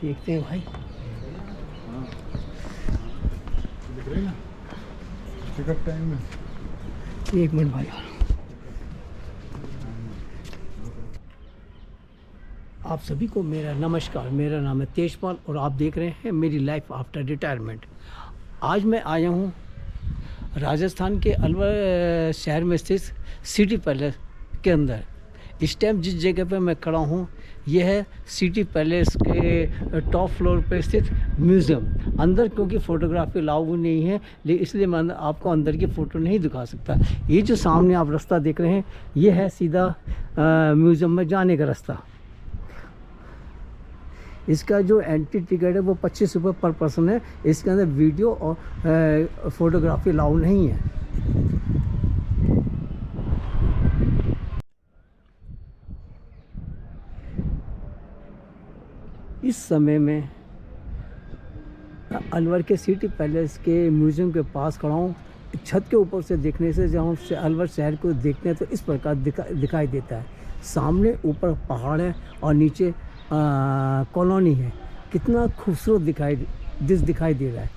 देखते हैं भाई। दिख रही ना टिकट टाइम में। एक मिनट भाई। आप सभी को मेरा नमस्कार। मेरा नाम है तेजपाल और आप देख रहे हैं मेरी लाइफ आफ्टर रिटायरमेंट। आज मैं आया हूँ राजस्थान के अलवर शहर में स्थित सिटी पैलेस के अंदर। इस टाइम जिस जगह पर मैं खड़ा हूँ यह है सिटी पैलेस के टॉप फ्लोर पर स्थित म्यूज़ियम। अंदर क्योंकि फ़ोटोग्राफी अलाउ नहीं है इसलिए मैं आपको अंदर की फ़ोटो नहीं दिखा सकता। ये जो सामने आप रास्ता देख रहे हैं ये है सीधा म्यूज़ियम में जाने का रास्ता। इसका जो एंट्री टिकट है वो 25 रुपये पर पर्सन है। इसके अंदर वीडियो और फोटोग्राफी अलाउ नहीं है। इस समय में अलवर के सिटी पैलेस के म्यूज़ियम के पास खड़ा हूँ। छत के ऊपर से देखने से जब हम अलवर शहर को देखते हैं तो इस प्रकार दिखाई देता है। सामने ऊपर पहाड़ है और नीचे कॉलोनी है। कितना खूबसूरत दिखाई दे रहा है।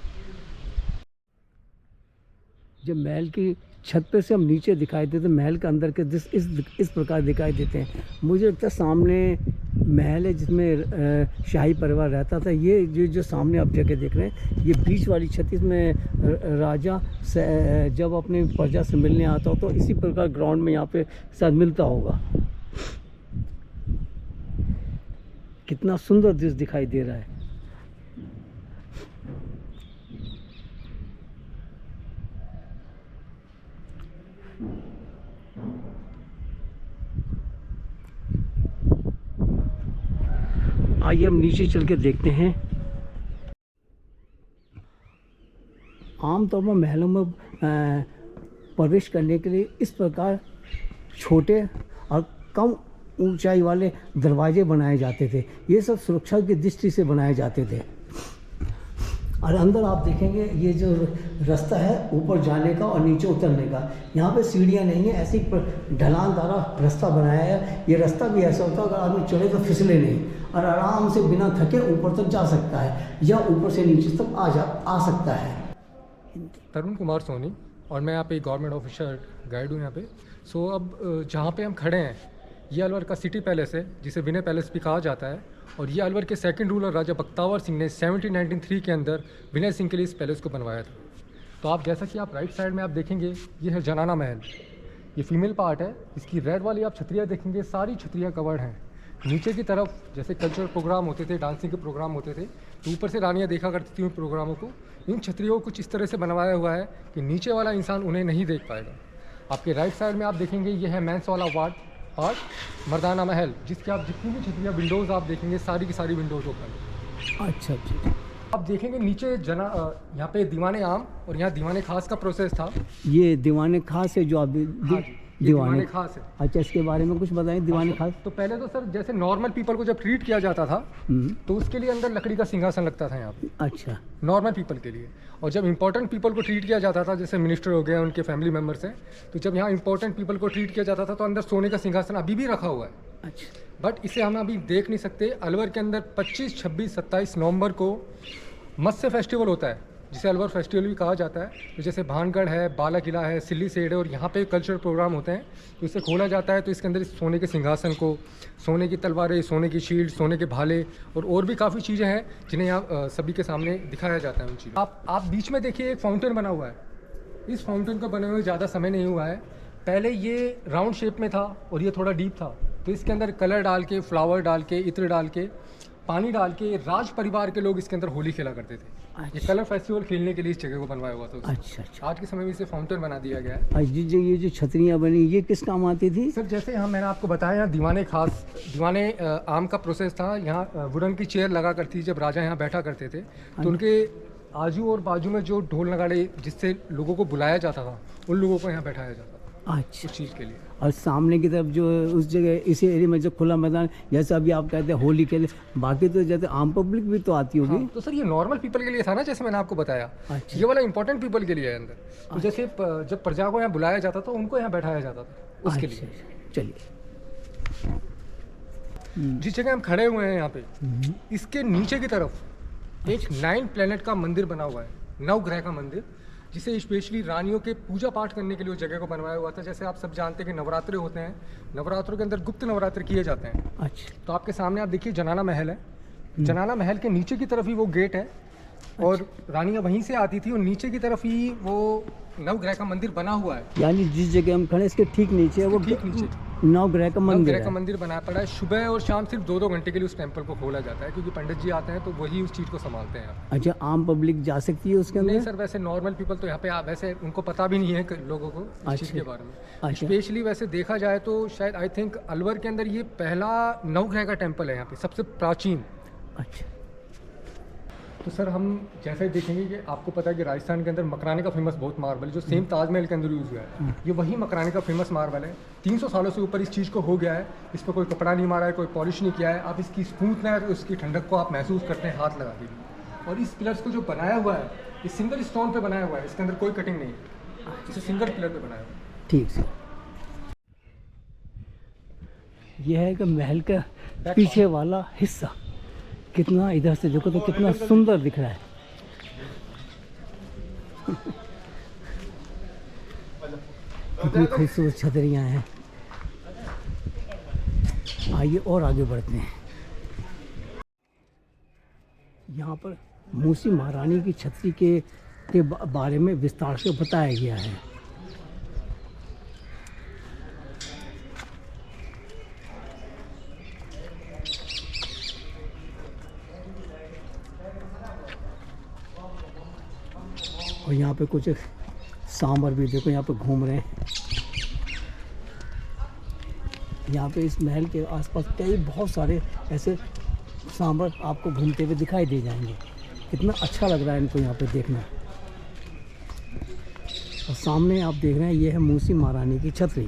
जब महल की छत पे से हम नीचे दिखाई देते हैं महल के अंदर के इस प्रकार दिखाई देते हैं। मुझे लगता है सामने महल है जिसमें शाही परिवार रहता था। ये जो सामने आप जगह देख रहे हैं ये बीच वाली छत, इसमें राजा जब अपने प्रजा से मिलने आता हो तो इसी प्रकार ग्राउंड में यहाँ पे शायद मिलता होगा। कितना सुंदर दृश्य दिखाई दे रहा है। आइए हम नीचे चल के देखते हैं। आमतौर पर महलों में प्रवेश करने के लिए इस प्रकार छोटे और कम ऊंचाई वाले दरवाजे बनाए जाते थे। ये सब सुरक्षा की दृष्टि से बनाए जाते थे। और अंदर आप देखेंगे ये जो रास्ता है ऊपर जाने का और नीचे उतरने का, यहाँ पे सीढ़ियाँ नहीं है, ऐसी ढलानदार रास्ता बनाया है। ये रास्ता भी ऐसा होता है अगर आदमी चढ़े तो फिसले नहीं और आराम से बिना थके ऊपर तक जा सकता है या ऊपर से नीचे तक आ सकता है। तरुण कुमार सोनी और मैं यहाँ पे गवर्नमेंट ऑफिसर गाइड हूँ यहाँ पे। सो अब जहाँ पे हम खड़े हैं ये अलवर का सिटी पैलेस है जिसे विनय पैलेस भी कहा जाता है। और ये अलवर के सेकंड रूलर राजा बख्तावर सिंह ने 1793 के अंदर विनय सिंह के लिए इस पैलेस को बनवाया था। तो आप जैसा कि आप राइट साइड में आप देखेंगे ये है जनाना महल। ये फीमेल पार्ट है। इसकी रेड वाली आप छतरियाँ देखेंगे, सारी छतरियाँ कवर्ड हैं। नीचे की तरफ जैसे कल्चरल प्रोग्राम होते थे, डांसिंग के प्रोग्राम होते थे तो ऊपर से रानियाँ देखा करती थी उन प्रोग्रामों को। इन छतरियों को कुछ इस तरह से बनवाया हुआ है कि नीचे वाला इंसान उन्हें नहीं देख पाएगा। आपके राइट साइड में आप देखेंगे ये है मेंस वाला वार्ड और मर्दाना महल, जिसके आप जितनी भी छतरियाँ विंडोज़ आप देखेंगे सारी की सारी विंडोज़ ओपन। अच्छा अच्छा। आप देखेंगे नीचे यहाँ पे दीवाने आम और यहाँ दीवाने खास का प्रोसेस था। ये दीवाने खास है जो आप दीवाने खास है। अच्छा, इसके बारे में कुछ बताएं। दीवाने खास तो पहले तो सर जैसे नॉर्मल पीपल को जब ट्रीट किया जाता था तो उसके लिए अंदर लकड़ी का सिंहासन लगता था यहाँ पे। अच्छा, नॉर्मल पीपल के लिए। और जब इंपॉर्टेंट पीपल को ट्रीट किया जाता था जैसे मिनिस्टर हो गए, उनके फैमिली मेम्बर्स हैं, तो जब यहाँ इंपॉर्टेंट पीपल को ट्रीट किया जाता था तो अंदर सोने का सिंहासन अभी भी रखा हुआ है। अच्छा। बट इसे हम अभी देख नहीं सकते। अलवर के अंदर 25, 26, 27 नवंबर को मत्स्य फेस्टिवल होता है जिसे अलवर फेस्टिवल भी कहा जाता है। तो जैसे भानगढ़ है, बाला किला है, सिल्ली सेड है और यहाँ पे कल्चरल प्रोग्राम होते हैं तो इसे खोला जाता है। तो इसके अंदर सोने के सिंहासन को, सोने की तलवारें, सोने की शील्ड, सोने के भाले और भी काफ़ी चीज़ें हैं जिन्हें यहाँ सभी के सामने दिखाया जाता है उन चीज़ों। आप बीच में देखिए एक फाउंटेन बना हुआ है। इस फाउंटेन को बने हुए ज़्यादा समय नहीं हुआ है। पहले ये राउंड शेप में था और ये थोड़ा डीप था। तो इसके अंदर कलर डाल के, फ्लावर डाल के, इत्र डाल के, पानी डाल के राज परिवार के लोग इसके अंदर होली खेला करते थे। अच्छा। ये कलर फेस्टिवल खेलने के लिए इस जगह को बनवाया हुआ था। अच्छा अच्छा। आज के समय में इसे फाउंटेन बना दिया गया है। ये जो छतरियाँ बनी ये किस काम आती थी सर? जैसे मैंने आपको बताया यहाँ दीवाने आम का प्रोसेस था। यहाँ वुडन की चेयर लगा करती थी जब राजा यहाँ बैठा करते थे तो उनके आजू और बाजू में जो ढोल नगाड़े जिससे लोगों को बुलाया जाता था उन लोगों को यहाँ बैठाया जाता था। अच्छा। उस चीज़ के लिए। और सामने की तरफ जो उस जगह इसी एरिया में जो खुला मैदान जैसे अभी आप कहते हैं होली के लिए, बाकी तो जैसे आम पब्लिक भी तो आती होगी। हाँ, तो सर ये नॉर्मल पीपल के लिए था ना, जैसे मैंने आपको बताया। अच्छा। ये वाला इंपॉर्टेंट पीपल के लिए है अंदर। तो जैसे जब प्रजा को यहाँ बुलाया जाता था उनको यहाँ बैठाया जाता था उसके लिए। चलिए। जिस जगह हम खड़े हुए हैं यहाँ पे, इसके नीचे की तरफ एक 9 प्लेनेट का मंदिर बना हुआ है, 9 ग्रह का मंदिर, जिसे स्पेशली रानियों के पूजा पाठ करने के लिए उस जगह को बनवाया हुआ था। जैसे आप सब जानते हैं कि नवरात्रे होते हैं, नवरात्रों के अंदर गुप्त नवरात्र किए जाते हैं। अच्छा। तो आपके सामने आप देखिए जनाना महल है, जनाना महल के नीचे की तरफ ही वो गेट है और रानियाँ वहीं से आती थी और नीचे की तरफ ही वो 9 ग्रह का मंदिर बना हुआ है। यानी जिस जगह हम खड़े इसके ठीक नीचे वो ठीक नीचे 9 ग्रह का 9 मंदिर ग्रह का है। मंदिर बनाया पड़ा है। सुबह और शाम सिर्फ 2-2 घंटे के लिए उस टेम्पल को खोला जाता है, क्योंकि पंडित जी आते हैं तो वही उस चीज़ को संभालते हैं। अच्छा, आम पब्लिक जा सकती है उसके नहीं अंदर? सर, वैसे नॉर्मल पीपल तो यहाँ पे वैसे उनको पता भी नहीं है लोगों को इस चीज़ के बारे में। अच्छा। स्पेशली वैसे देखा जाए तो शायद आई थिंक अलवर के अंदर ये पहला 9 ग्रह का टेम्पल है यहाँ पे, सबसे प्राचीन। अच्छा। तो सर हम जैसे ही देखेंगे कि आपको पता है कि राजस्थान के अंदर मकराने का फेमस बहुत मार्बल है, जो सेम ताजमहल के अंदर यूज़ हुआ है, ये वही मकराने का फेमस मार्बल है। 300 सालों से ऊपर इस चीज़ को हो गया है, इस पर कोई कपड़ा नहीं मारा है, कोई पॉलिश नहीं किया है। आप इसकी स्मूथनेस, उसकी ठंडक को आप महसूस करते हैं हाथ लगा के भी। और इस पिलर्स को जो बनाया हुआ है, ये सिंगल स्टोन पे बनाया हुआ है, इसके अंदर कोई कटिंग नहीं है, इसे सिंगल पिलर पे बनाया हुआ है। ठीक से। यह है कि महल का पीछे वाला हिस्सा, कितना इधर से देखो तो कितना सुंदर दिख रहा है। कितनी खूबसूरत छतरियां हैं। आइए और आगे बढ़ते हैं। यहाँ पर मूसी महारानी की छतरी के बारे में विस्तार से बताया गया है। और यहाँ पे कुछ सांबर भी देखो यहाँ पे घूम रहे हैं। यहाँ पे इस महल के आसपास कई बहुत सारे ऐसे सांबर आपको घूमते हुए दिखाई दे जाएंगे। कितना अच्छा लग रहा है इनको यहाँ पे देखना। और सामने आप देख रहे हैं ये है मूसी महारानी की छतरी।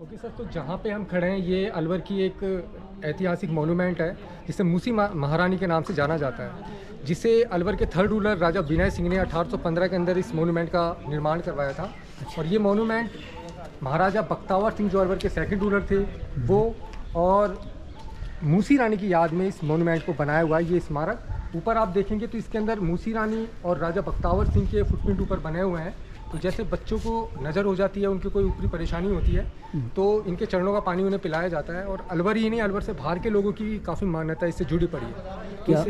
ओके सर, तो जहाँ पे हम खड़े हैं ये अलवर की एक ऐतिहासिक मोनूमेंट है, जिसे मूसी महारानी के नाम से जाना जाता है, जिसे अलवर के 3rd रूलर राजा विनय सिंह ने 1815 के अंदर इस मोनूमेंट का निर्माण करवाया था। और ये मोनूमेंट महाराजा बख्तावर सिंह जो अलवर के 2nd रूलर थे वो और मूसी रानी की याद में इस मोनूमेंट को बनाया हुआ है। ये स्मारक ऊपर आप देखेंगे तो इसके अंदर मूसी रानी और राजा बख्तावर सिंह के फुटप्रिंट ऊपर बने हुए हैं। तो जैसे बच्चों को नज़र हो जाती है, उनकी कोई ऊपरी परेशानी होती है, तो इनके चरणों का पानी उन्हें पिलाया जाता है। और अलवर ही नहीं, अलवर से बाहर के लोगों की काफ़ी मान्यता इससे जुड़ी पड़ी है। क्या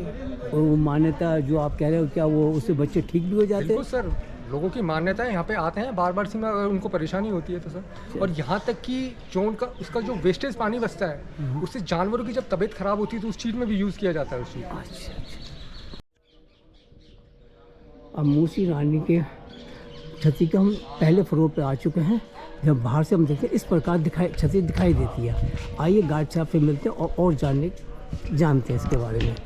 वो मान्यता जो आप कह रहे हो, क्या वो उससे बच्चे ठीक भी हो जाते हैं? बिल्कुल सर, लोगों की मान्यता है, यहाँ पे आते हैं बार बार से, अगर उनको परेशानी होती है तो सर। और यहाँ तक कि जो उनका उसका जो वेस्टेज पानी बचता है, उससे जानवरों की जब तबीयत खराब होती है तो उस चीज़ में भी यूज़ किया जाता है उस चीज़। अच्छा। अब मूसी रानी के छतरी के हम पहले फ्लोर पे आ चुके हैं। जब बाहर से हम देखते हैं इस प्रकार छतरी दिखाई देती है। आइए गार्ड साहब से मिलते हैं और जानते हैं इसके बारे में।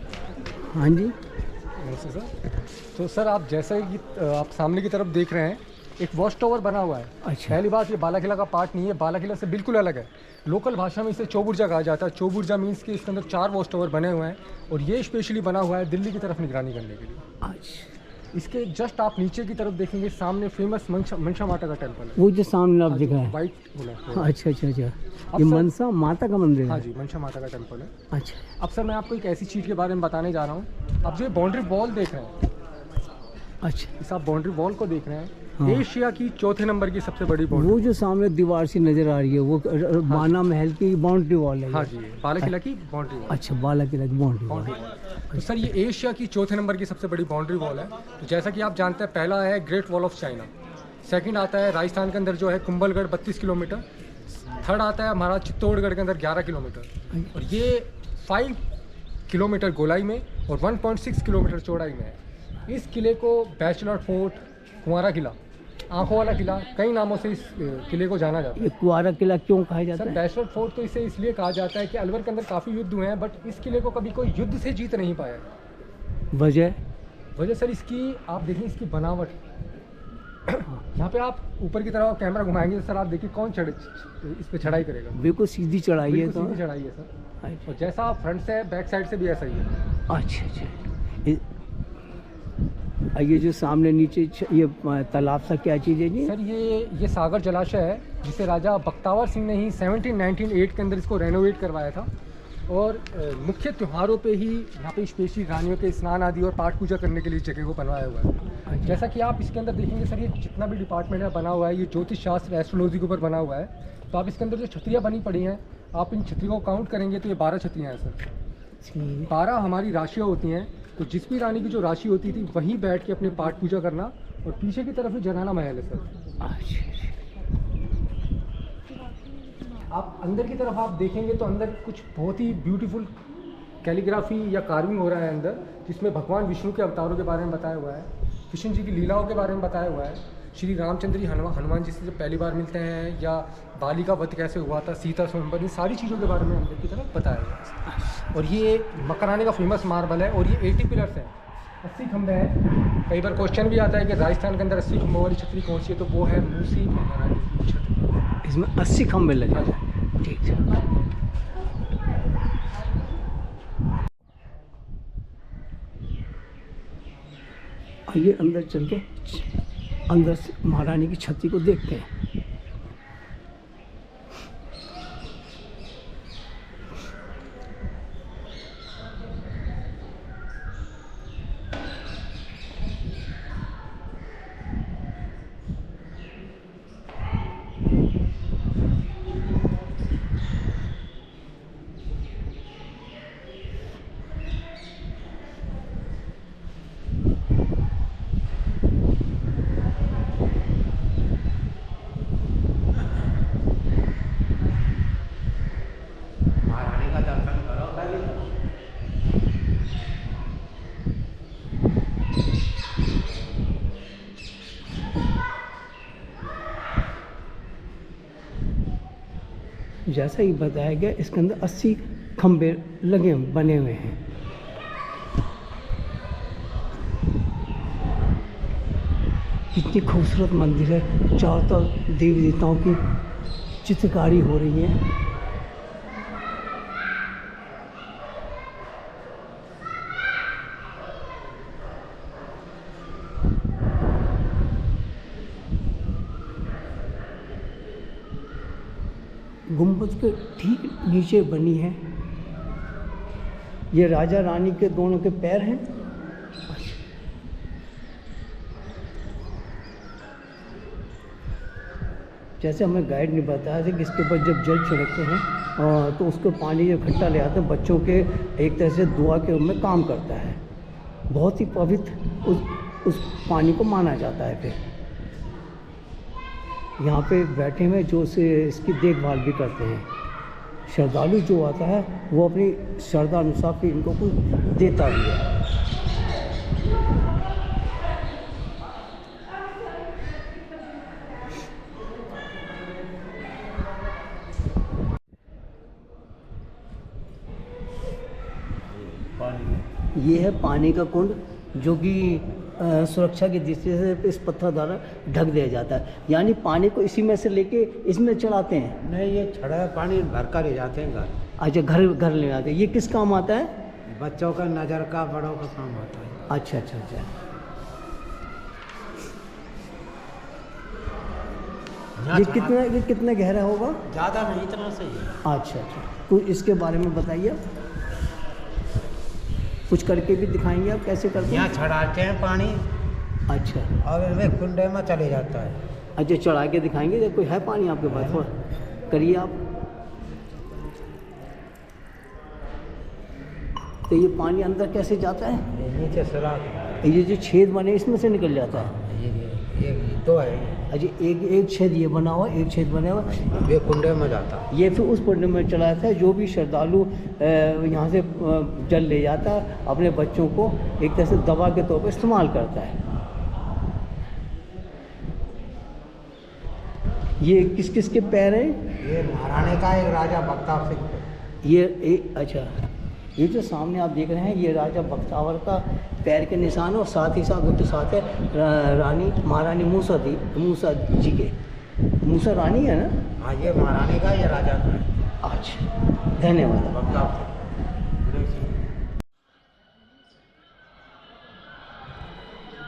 हाँ जी। नमस्ते सर। तो सर आप जैसे कि आप सामने की तरफ देख रहे हैं, एक वॉच टावर बना हुआ है। अच्छा। पहली बात, ये बालाकिला का पार्ट नहीं है, बालाकिला से बिल्कुल अलग है। लोकल भाषा में इसे चौबुर्जा कहा जाता है। चौबुर्जा मीन्स कि इसके अंदर 4 वॉच टावर बने हुए हैं और ये स्पेशली बना हुआ है दिल्ली की तरफ निगरानी करने के लिए। अच्छा। इसके जस्ट आप नीचे की तरफ देखेंगे, सामने फेमस मनसा माता का टेम्पल है। वो जो सामने आप दिख रहा है, वाइट बोला है। अच्छा अच्छा अच्छा, अब ये सर- मनसा माता का मंदिर हाँ है? जी, मनसा माता का टेम्पल है। अच्छा। अब सर मैं आपको एक ऐसी चीज़ के बारे में बताने जा रहा हूँ। आप जो बाउंड्री वॉल देख रहे हैं, अच्छा। इस आप बाउंड्री वॉल को देख रहे हैं, हाँ। एशिया की 4थे नंबर की सबसे बड़ी बाउंड्री। वो जो सामने दीवार सी नजर आ रही है वो बाना महल की बाउंड्री वॉल है? हाँ जी, बालाकिला की बाउंड्री वॉल। अच्छा, बालाकिला की बाउंड्री वॉल। Boundary wall. तो सर ये एशिया की 4थे नंबर की सबसे बड़ी बाउंड्री वॉल है। तो जैसा कि आप जानते हैं, पहला है great wall of China, second आता है राजस्थान के अंदर जो है कुंभलगढ़ 32 किलोमीटर, थर्ड आता है हमारा चित्तौड़गढ़ के अंदर 11 किलोमीटर, और ये 5 किलोमीटर गोलाई में और 1.6 किलोमीटर चौड़ाई में है। इस किले को बैचलर फोर्ट, कुंवारा किला, आंखों वाला किला, कई नामों से इस किले को जाना जाता है। ये कुआरा किला क्यों कहा जाता सर है? बैचलर फोर्ट तो इसे इसलिए कहा जाता है कि अलवर के अंदर काफ़ी युद्ध हुए हैं, बट इस किले को कभी कोई युद्ध से जीत नहीं पाया है। वजह सर इसकी आप देखिए, इसकी बनावट। यहाँ पे आप ऊपर की तरफ कैमरा घुमाएंगे तो सर आप देखिए कौन इस पे चढ़ाई करेगा। बिल्कुल सीधी चढ़ाई है बिल्कुल तो। सीधी चढ़ाई है सर। अच्छा और जैसा आप फ्रंट से बैक साइड से भी ऐसा ही है। अच्छा। ये जो सामने नीचे ये तालाब सा क्या चीज़ है जी? सर ये सागर जलाशय है, जिसे राजा बख्तावर सिंह ने ही 1798 के अंदर इसको रेनोवेट करवाया था। और मुख्य त्योहारों पे ही यहाँ पे स्पेशली रानियों के स्नान आदि और पाठ पूजा करने के लिए इस जगह को बनवाया हुआ है। जैसा कि आप इसके अंदर देखेंगे सर, ये जितना भी डिपार्टमेंट है बना हुआ है, ये ज्योतिष शास्त्र एस्ट्रोलॉजी के ऊपर बना हुआ है। तो आप इसके अंदर जो छतरियाँ बनी पड़ी हैं, आप इन छतरियों को काउंट करेंगे तो ये 12 छतरियाँ हैं सर। 12 हमारी राशियाँ होती हैं। तो जिस भी रानी की जो राशि होती थी वहीं बैठ के अपने पाठ पूजा करना। और पीछे की तरफ ही जनाना महल है सर। आप अंदर की तरफ आप देखेंगे तो अंदर कुछ बहुत ही ब्यूटीफुल कैलीग्राफी या कार्विंग हो रहा है अंदर, जिसमें भगवान विष्णु के अवतारों के बारे में बताया हुआ है, कृष्ण जी की लीलाओं के बारे में बताया हुआ है, श्री रामचंद्र जी हनुमान जी से जब पहली बार मिलते हैं, या बाली का वध कैसे हुआ था, सीता स्वयंवर, इन सारी चीज़ों के बारे में अंदर की तरफ बताया हुआ है। और ये मकराने का फेमस मार्बल है और ये 80 पिलर्स हैं, 80 खंभे हैं। कई बार क्वेश्चन भी आता है कि राजस्थान के अंदर 80 खंभों वाली छतरी कौन सी है, तो वो है मूसी महारानी की छतरी। इसमें 80 खंभे लगे हैं। ठीक है। आइए अंदर चल के अंदर से महारानी की छतरी को देखते हैं। जैसा ही बताया गया, इसके अंदर 80 खंबे लगे बने हुए हैं। कितनी खूबसूरत मंदिर है, चारों तरफ देवी देवताओं की चित्रकारी हो रही है। गुंबद के ठीक नीचे बनी है। ये राजा रानी के दोनों के पैर हैं। जैसे हमें गाइड ने बताया था कि इसके ऊपर जब जल छिड़कते हैं तो उसको पानी जो इकट्ठा ले आते हैं, बच्चों के एक तरह से दुआ के रूप में काम करता है। बहुत ही पवित्र उस पानी को माना जाता है। फिर यहाँ पे बैठे हुए जो से इसकी देखभाल भी करते हैं। श्रद्धालु जो आता है वो अपनी श्रद्धा अनुसार फिर इनको कुछ देता भी है। ये है पानी का कुंड, जो कि सुरक्षा की दृष्टि से इस पत्थर द्वारा ढक दिया जाता है। यानी पानी को इसी में से लेके इसमें चढ़ाते हैं। नहीं, ये छड़ा पानी भर कर ले जाते हैं घर। अच्छा, घर ले जाते हैं। ये किस काम आता है? बच्चों का, नज़र का, बड़ों का काम आता है। अच्छा अच्छा अच्छा। ये कितना गहरा होगा? ज़्यादा नहीं, इतना सही है। अच्छा अच्छा, तो इसके बारे में बताइए। कुछ करके भी दिखाएंगे आप कैसे करते हैं? यहाँ छड़ाते हैं पानी। अच्छा, और वे कुंडे में चले जाता है। अच्छा, चढ़ा के दिखाएंगे। कोई है पानी आपके पास? थोड़ा करिए आप। तो ये पानी अंदर कैसे जाता है? नीचे सुराख, ये जो छेद बने इसमें से निकल जाता है। ये दो है। अच्छा, एक छेद ये बना हुआ, एक छेद बना हुआ, वे कुंडे में जाता है। ये फिर उस कुंडे में चला जाता है। जो भी श्रद्धालु यहाँ से जल ले जाता है, अपने बच्चों को एक तरह से दवा के तौर पर इस्तेमाल करता है। ये किस किस के पैर हैं? ये महारानी का, एक राजा बख्तावर सिंह। ये अच्छा, ये जो सामने आप देख रहे हैं ये राजा बख्तावर का पैर के निशान है। और साथ ही साथ उनके साथ है रानी महारानी मूसा जी के। मूसा रानी है ना? हाँ, ये महारानी का, ये राजा का है। अच्छा, धन्यवाद। बख्तावर सिंह।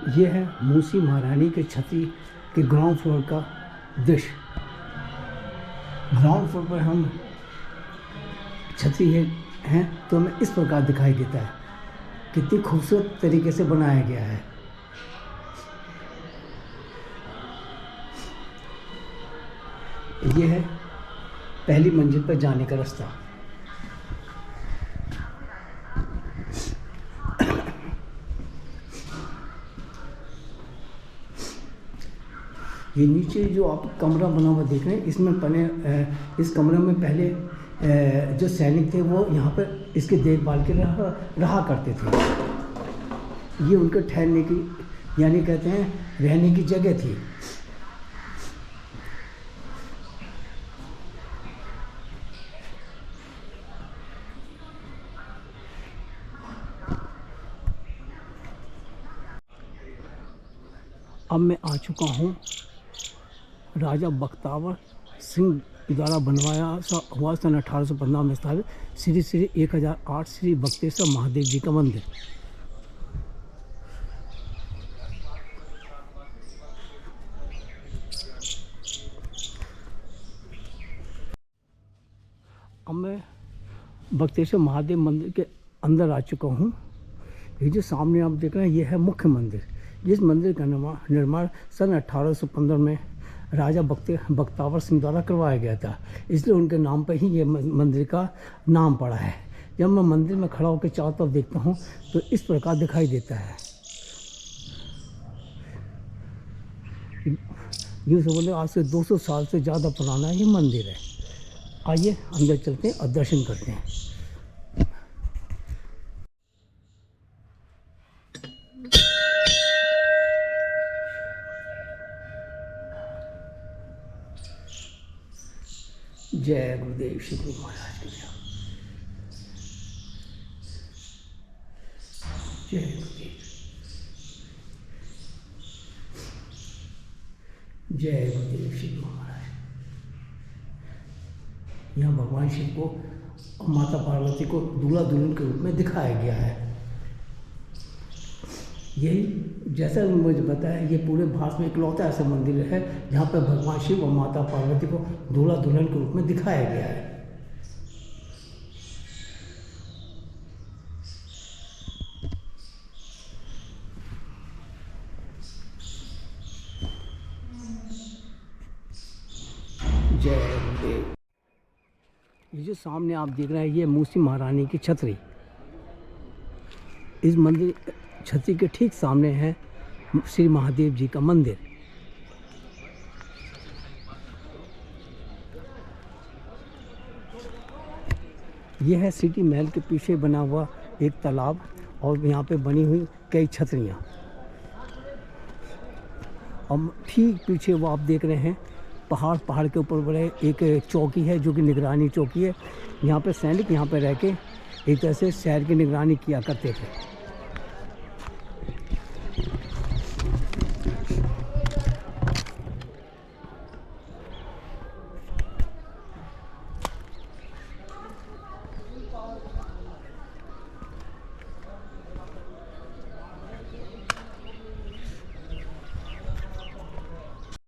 ये है मूसी महारानी के छतरी के ग्राउंड फ्लोर का दृश्य। ग्राउंड फ्लोर पर हम छतरी हैं तो हमें इस प्रकार दिखाई देता है। कितनी खूबसूरत तरीके से बनाया गया है। ये है पहली मंजिल पर जाने का रास्ता। ये नीचे जो आप कमरा बना हुआ देख रहे हैं, इसमें इस कमरे में पहले जो सैनिक थे वो यहाँ पर इसके देखभाल के रहा करते थे। ये उनके ठहरने की यानी कहते हैं रहने की जगह थी। अब मैं आ चुका हूँ राजा बख्तावर सिंह द्वारा बनवाया हुआ सन 1815 में स्थापित श्री श्री 1008 श्री बख्तेश्वर महादेव जी का मंदिर। अब मैं बख्तेश्वर महादेव मंदिर के अंदर आ चुका हूँ। ये जो सामने आप देख रहे हैं ये है मुख्य मंदिर। इस मंदिर का निर्माण सन 1815 में राजा बख्तावर सिंह द्वारा करवाया गया था, इसलिए उनके नाम पर ही ये मंदिर का नाम पड़ा है। जब मैं मंदिर में खड़ा होकर चारों तरफ देखता हूँ तो इस प्रकार दिखाई देता है। यूँ से बोले आज से 200 साल से ज़्यादा पुराना ये मंदिर है। आइए अंदर चलते हैं और दर्शन करते हैं। जय गुरुदेव श्री गुरु महाराज की जय गुरुदेव। जय गुरुदेव श्री गुरु महाराज। यहाँ भगवान शिव को और माता पार्वती को दूल्हा दुल्हन के रूप में दिखाया गया है। यही जैसा मुझे बताया, ये पूरे भारत में इकलौता ऐसा मंदिर है जहाँ पर भगवान शिव और माता पार्वती को दूल्हा दुल्हन के रूप में दिखाया गया है। जय गुरुदेव। ये जो सामने आप देख रहे हैं ये मूसी महारानी की छतरी। इस मंदिर छतरी के ठीक सामने है श्री महादेव जी का मंदिर। यह है सिटी महल के पीछे बना हुआ एक तालाब और यहाँ पे बनी हुई कई छतरियाँ। और ठीक पीछे वो आप देख रहे हैं पहाड़ के ऊपर बड़े एक चौकी है जो कि निगरानी चौकी है। यहाँ पे सैनिक यहाँ पे रह के एक तरह से शहर की निगरानी किया करते थे।